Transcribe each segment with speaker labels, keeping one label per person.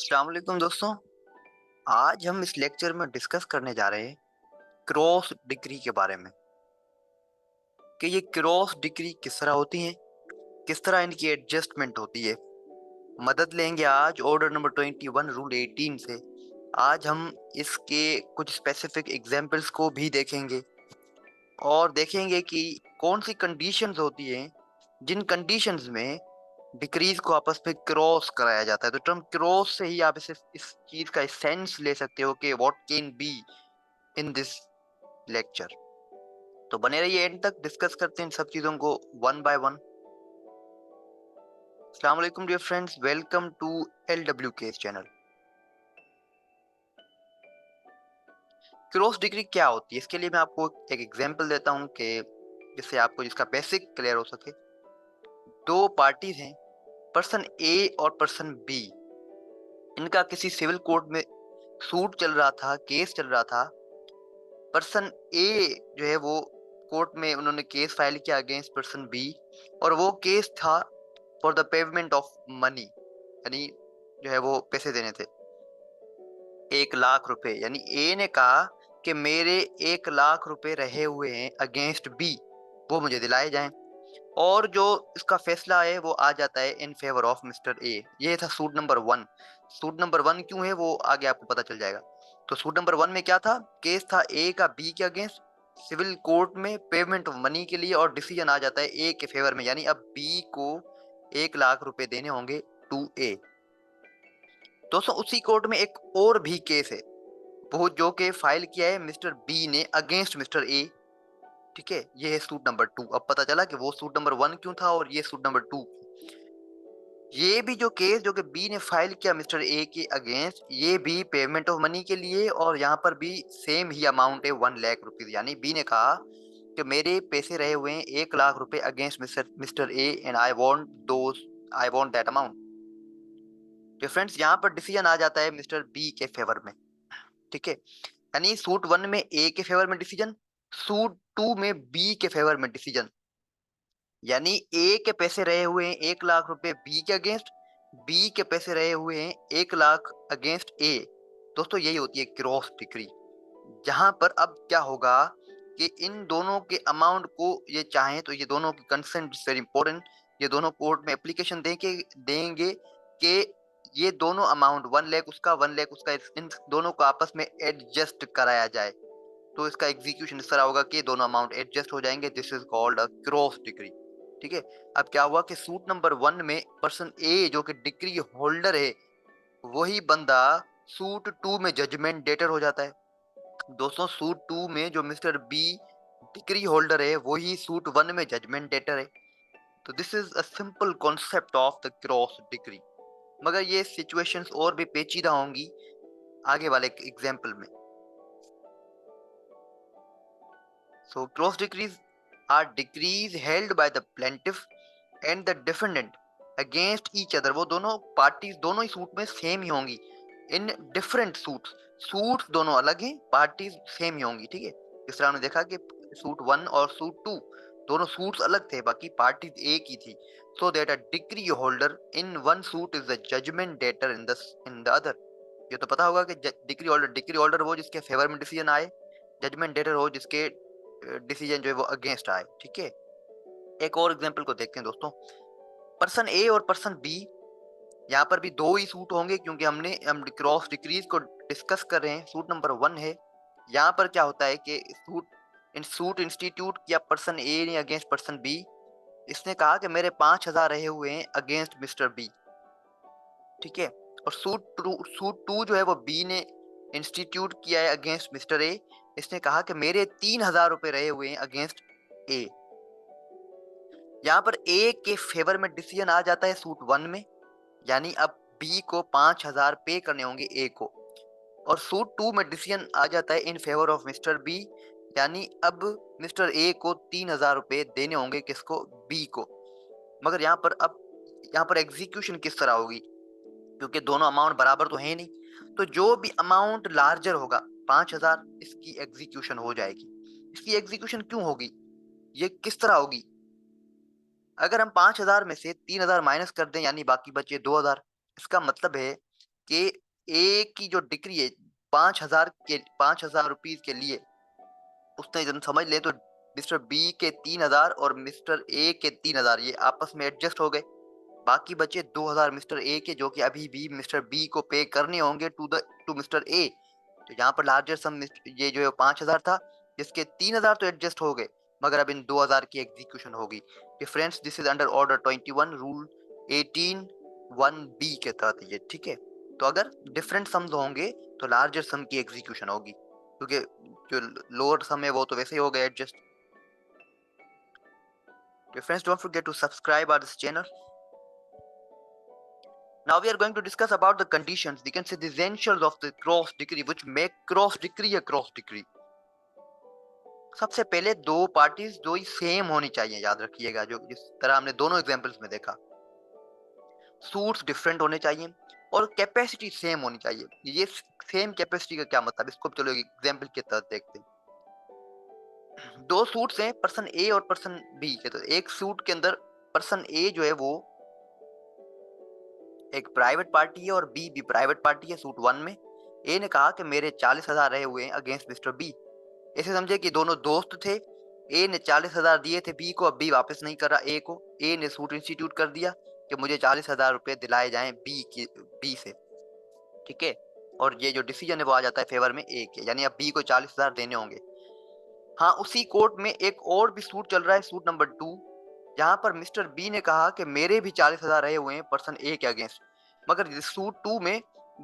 Speaker 1: अस्सलाम वालेकुम दोस्तों। आज हम इस लेक्चर में डिस्कस करने जा रहे हैं क्रॉस डिग्री के बारे में कि ये क्रॉस डिग्री किस तरह होती है, किस तरह इनकी एडजस्टमेंट होती है। मदद लेंगे आज ऑर्डर नंबर 21 रूल 18 से। आज हम इसके कुछ स्पेसिफिक एग्जांपल्स को भी देखेंगे और देखेंगे कि कौन सी कंडीशंस होती हैं जिन कंडीशंस में डिक्रीज को आपस में क्रॉस कराया जाता है। तो टर्म क्रॉस से ही आप इस चीज का सेंस ले सकते हो कि what can be in this lecture. तो बने रहिए एंड तक, डिस्कस करते हैं इन सब चीजों को वन बाय वन। अस्सलाम वालेकुम dear friends, welcome to LW case channel. Cross degree क्या होती है, इसके लिए मैं आपको एक एग्जांपल देता हूं कि जिससे आपको जिसका बेसिक क्लियर हो सके। दो पार्टीज हैं, पर्सन ए और पर्सन बी। इनका किसी सिविल कोर्ट में सूट चल रहा था, केस चल रहा था। पर्सन ए जो है वो कोर्ट में उन्होंने केस फाइल किया अगेंस्ट पर्सन बी, और वो केस था for the payment of money, यानी जो है वो पैसे देने थे 1 लाख रुपए। यानी ए ने कहा कि मेरे 1 लाख रुपए रहे हुए हैं अगेंस्ट बी, वो मुझे दिलाए जाएं। और जो इसका फैसला है वो आ जाता है in favour of mister A. ये था सूट नंबर 1। सूट नंबर 1 क्यों है वो आगे आपको पता चल जाएगा। तो सूट नंबर 1 में क्या था, केस था ए का बी के अगेंस्ट सिविल कोर्ट में पेमेंट ऑफ मनी के लिए, और डिसीजन आ जाता है ए के फेवर में, यानी अब बी को 1 लाख रुपए देने होंगे टू ए। दोस्तों उसी कोर्ट में एक और भी केस है, वो जो के फाइल किया है मिस्टर बी ने अगेंस्ट मिस्टर ए। ठीक है, ये है सूट नंबर 2। अब पता चला कि वो सूट नंबर 1 क्यों था और ये सूट नंबर 2। ये भी जो केस जो कि बी ने फाइल किया मिस्टर ए के अगेंस्ट, ये भी पेमेंट ऑफ मनी के लिए, और यहाँ पर भी सेम ही अमाउंट है 1 लाख रुपीज। यानी बी ने कहा कि मेरे पैसे रहे हुए हैं 1 लाख रुपए against mister mister A and I want that amount. तो फ्रेंड्स यहाँ पर डिसीजन आ जाता है मिस्टर बी के फेवर में। ठीक है, यानी सूट 1 में ए के फेवर में डिसीजन, सूट 2 में बी के फेवर में डिसीजन। यानी ए के पैसे रहे हुए हैं 1 लाख रुपए बी के अगेंस्ट, बी के पैसे रहे हुए हैं 1 लाख अगेंस्ट ए। दोस्तों यही होती है क्रॉस डिग्री, जहां पर अब क्या होगा कि इन दोनों के अमाउंट को ये चाहें तो ये दोनों की कंसेंट वेरी इंपॉर्टेंट, ये दोनों कोर्ट में एप्लीकेशन देंगे कि ये दोनों अमाउंट 1 लाख उसका 1 लाख उसका, इन दोनों को आपस में एडजस्ट कराया जाए। तो इसका एग्जीक्यूशन इस तरह होगा कि दोनों अमाउंट एडजस्ट हो जाएंगे। This is called a cross degree. ठीक है, अब क्या हुआ कि सूट नंबर 1 में पर्सन ए जो कि डिग्री होल्डर है, वही बंदा सूट 2 में जजमेंट डेटर हो जाता है। दोस्तों सूट 2 में जो मिस्टर बी डिग्री होल्डर है, वही सूट 1 में जजमेंट डेटर है। तो this is a simple concept of the cross degree. मगर ये सिचुएशंस और भी पेचीदा होंगी आगे वाले एग्जाम्पल में। So cross decrees are decrees held by the plaintiff and the defendant against each other। वो दोनों पार्टीज दोनों ही सूट में सेम ही होंगी इन डिफरेंट सूट्स। सूट्स दोनों अलग हैं, पार्टीज सेम ही होंगी। ठीक है, इस तरह हमने देखा कि सूट 1 और सूट 2 दोनों सूट्स अलग थे, बाकी पार्टीज एक ही थी। So that a degree holder in one suit is the judgment debtor in the other. ये तो पता होगा कि डिग्री होल्डर वो जिसके फेवर में डिसीजन आए, जजमेंट डेटर हो जिसके डिसीजन जो है वो अगेंस्ट आए। ठीक है, एक और एग्जांपल को देखते हैं दोस्तों। पर्सन ए और पर्सन बी, यहाँ पर भी दो ही सूट होंगे क्योंकि हम क्रॉस डिक्रीज को डिस्कस कर रहे हैं। सूट नंबर 1 है। यहाँ पर क्या होता है कि सूट इंस्टीट्यूट किया पर्सन ए ने अगेंस्ट पर्सन बी। इसने कहा कि मेरे 5,000 रहे हुए हैं अगेंस्ट मिस्टर बी। ठीक है, और सूट 2 जो है वो बी ने इंस्टीट्यूट किया है अगेंस्ट मिस्टर ए। इसने कहा कि मेरे 3,000 रुपए रहे हुए हैं अगेंस्ट ए। यहाँ पर ए के फेवर में डिसीजन आ जाता है सूट 1 में, यानी अब बी को 5,000 पे करने होंगे ए को। और सूट 2 में डिसीजन आ जाता है in favour of mister B, यानी अब मिस्टर ए को 3,000 रुपए देने होंगे किसको, बी को। मगर यहाँ पर एग्जीक्यूशन किस तरह होगी, क्योंकि दोनों अमाउंट बराबर तो है नहीं। तो जो भी अमाउंट लार्जर होगा 5,000, इसकी एग्जीक्यूशन हो जाएगी। इसकी एग्जीक्यूशन क्यों होगी, ये किस तरह होगी। अगर हम 5,000 में से 3,000 माइनस कर दें, यानी बाकी बचे 2,000, इसका मतलब है कि ए की जो डिग्री है 5,000 रुपीज के लिए उसने जब समझ ले तो मिस्टर बी के 3,000 और मिस्टर ए के 3,000 ये आपस में एडजस्ट हो गए। बाकी बचे 2,000 मिस्टर ए के, जो कि अभी भी मिस्टर बी को पे करने होंगे टू मिस्टर ए। तो यहाँ पर लार्जर सम ये जो है 5,000 था, जिसके 3,000 तो एडजस्ट हो गए, मगर अब इन 2,000 की एग्जीक्यूशन होगी। Friends, this is under order 21 rule 18 1 B के तहत ये, ठीक है। तो अगर डिफरेंट सम्स होंगे तो लार्जर सम की एग्जीक्यूशन होगी, क्योंकि जो लोअर सम है वो तो वैसे ही हो गए adjust. Friends, don't forget to subscribe our this channel. Now we are going to discuss about the conditions, we can say the essentials of the cross degree which make cross degree a cross degree. सबसे पहले दो parties जो ही same होनी चाहिए, याद रखिएगा, जो जिस तरह हमने दोनों एग्जांपल्स में देखा। सूट्स डिफरेंट होने चाहिए और कैपेसिटी सेम होनी चाहिए। ये सेम कैपेसिटी का क्या मतलब, इसको चलो एग्जांपल के तहत देखते हैं। दो सूट्स हैं, पर्सन ए और पर्सन बी के, तो एक सूट के अंदर पर्सन ए जो है वो एक प्राइवेट पार्टी है और बी भी प्राइवेट पार्टी है। सूट 1 में ए ने कहा कि मेरे 40,000 रहे हुए हैं अगेंस्ट मिस्टर बी। ऐसे समझे कि दोनों दोस्त थे, ए ने 40,000 दिए थे बी को, अब बी वापस नहीं कर रहा ए को। ए ने सूट इंस्टीट्यूट कर दिया कि मुझे 40,000 रुपए दिलाए जाएं बी से, ठीक है। और ये जो डिसीजन है वो आ जाता है फेवर में ए के, यानी अब बी को 40,000 देने होंगे। हाँ, उसी कोर्ट में एक और भी सूट चल रहा है, सूट नंबर 2, जहां पर मिस्टर बी ने कहा कि मेरे भी 40,000 रहे हुए हैं पर्सन ए के अगेंस्ट, मगर इस सूट 2 में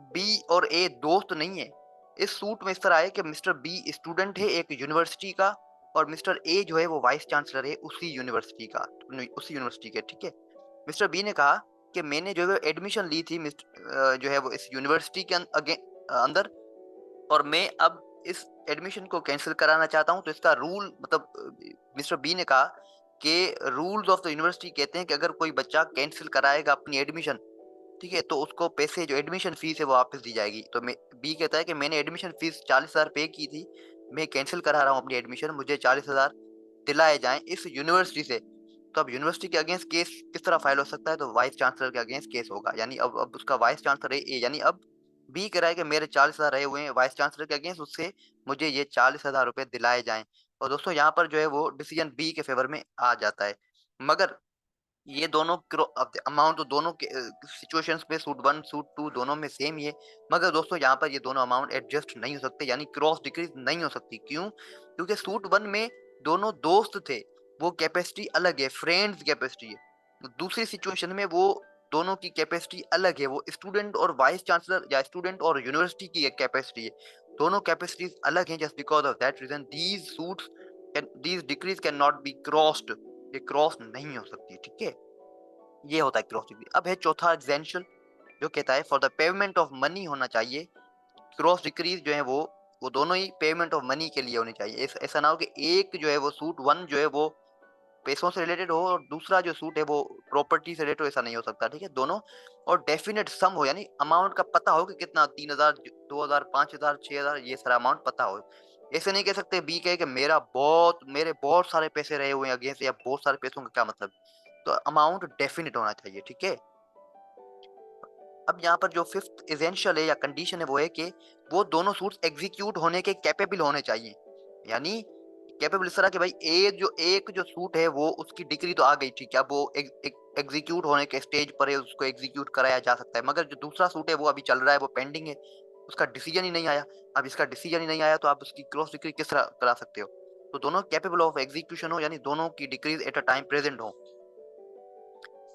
Speaker 1: बी और ए दोस्त नहीं है। इस सूट में इस तरह है कि मिस्टर बी स्टूडेंट है एक यूनिवर्सिटी का और मिस्टर ए जो है वो वाइस चांसलर है उसी यूनिवर्सिटी का, उसी यूनिवर्सिटी के, ठीक है। मिस्टर बी ने कहा कि मैंने जो है एडमिशन ली थी जो है वो इस यूनिवर्सिटी के अंदर, और मैं अब इस एडमिशन को कैंसिल कराना चाहता हूं। तो इसका रूल मतलब मिस्टर बी ने कहा कि रूल्स ऑफ द यूनिवर्सिटी कहते हैं कि अगर कोई बच्चा कैंसिल कराएगा अपनी एडमिशन, ठीक है, तो उसको पैसे जो एडमिशन फीस है वो वापस दी जाएगी। तो मैं बी कहता है कि मैंने एडमिशन फीस 40,000 पे की थी, मैं कैंसिल करा रहा हूँ अपनी एडमिशन, मुझे 40,000 दिलाए जाएं इस यूनिवर्सिटी से। तो अब यूनिवर्सिटी के अगेंस्ट केस किस तरह फाइल हो सकता है, तो वाइस चांसलर के अगेंस्ट केस होगा, यानी अब उसका वाइस चांसलर है ए, यानी अब बी कह रहा है कि मेरे 40,000 रहे हुए हैं वाइस चांसलर के अगेंस्ट, उससे मुझे ये 40,000 रुपए दिलाए जाएं। और दोस्तों यहाँ पर जो है वो डिसीजन बी के फेवर में आ जाता है, मगर ये दोनों अमाउंट तो दोनों के सिचुएशंस में सूट 1 सूट 2 दोनों में सेम ही है, मगर दोस्तों यहाँ पर ये दोनों अमाउंट एडजस्ट नहीं हो सकते, यानी क्रॉस डिक्रीज नहीं हो सकती। क्यों? क्योंकि सूट 1 में दोनों दोस्त थे, वो कैपेसिटी अलग है, फ्रेंड्स कैपेसिटी है। दूसरी सिचुएशन में वो दोनों की कैपेसिटी अलग है, वो स्टूडेंट और वाइस चांसलर या स्टूडेंट और यूनिवर्सिटी की एक कैपेसिटी है, दोनों कैपेसिटीज अलग हैं। Just because of that reason these suits these decrees can not be crossed, ये क्रॉस नहीं हो सकती, ठीक है। ये होता है क्रॉस डिग्री। अब है चौथा एग्जेंशन, जो कहता है for the payment of money होना चाहिए। क्रॉस डिक्रीज जो है वो दोनों ही पेमेंट ऑफ मनी के लिए होनी चाहिए। ऐसा ना हो कि एक जो है वो सूट 1 जो है वो पैसों से रिलेटेड हो और दूसरा जो सूट है वो प्रॉपर्टी से रिलेटेड हो, ऐसा नहीं हो सकता, ठीक है। दोनों और डेफिनेट सम हो, यानी अमाउंट का पता हो कि कितना 3,000 2,000 5,000 6,000 ये सारा अमाउंट पता हो। ऐसे नहीं कह सकते बी कहे कि मेरे बहुत सारे पैसे रहे हुए हैं अगेंस्ट, या बहुत सारे पैसों का क्या मतलब। तो अमाउंट डेफिनेट होना चाहिए, ठीक है। अब यहाँ पर जो फिफ्थ एसेंशियल है या कंडीशन है वो है कि वो दोनों सूट्स एग्जीक्यूट होने के कैपेबल होने चाहिए, यानी कैपेबल इस तरह कि भाई एक जो सूट है वो उसकी डिग्री तो आ गई, ठीक है, अब वो एग्जीक्यूट होने के स्टेज पर है, उसको एग्जीक्यूट कराया जा सकता है, मगर जो दूसरा सूट है वो अभी चल रहा है, वो पेंडिंग है, उसका डिसीजन ही नहीं आया। अब इसका डिसीजन ही नहीं आया तो आप उसकी क्रॉस डिग्री किस तरह करा सकते हो। तो दोनों कैपेबल ऑफ एग्जीक्यूशन हो, यानी दोनों की degrees at a time present हो।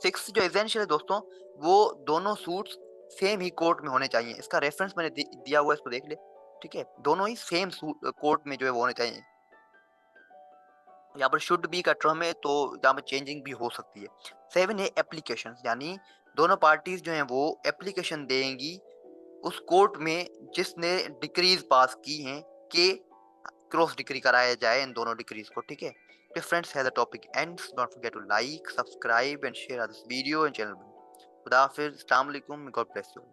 Speaker 1: सिक्स जो एसेंशियल है दोस्तों, वो दोनों सूट्स सेम ही कोर्ट में होने चाहिए। इसका रेफरेंस मैंने दिया हुआ है, इसको देख ले, ठीक है। दोनों ही सेम कोर्ट में जो है वो होने चाहिए। यहाँ पर शुड बी का टर्म है तो यहाँ पर चेंजिंग भी हो सकती है। 7 है एप्लीकेशन, यानी दोनों पार्टीज जो हैं वो एप्लीकेशन देंगी उस कोर्ट में जिसने डिक्रीज पास की हैं कि क्रॉस डिग्री कराया जाए इन दोनों डिग्रीज को, ठीक है। तो फ्रेंड्स, है the topic ends, don't forget to like subscribe and share this video and channel. खुदा हाफिज, अस्सलाम वालेकुम, गॉड ब्लेस यू।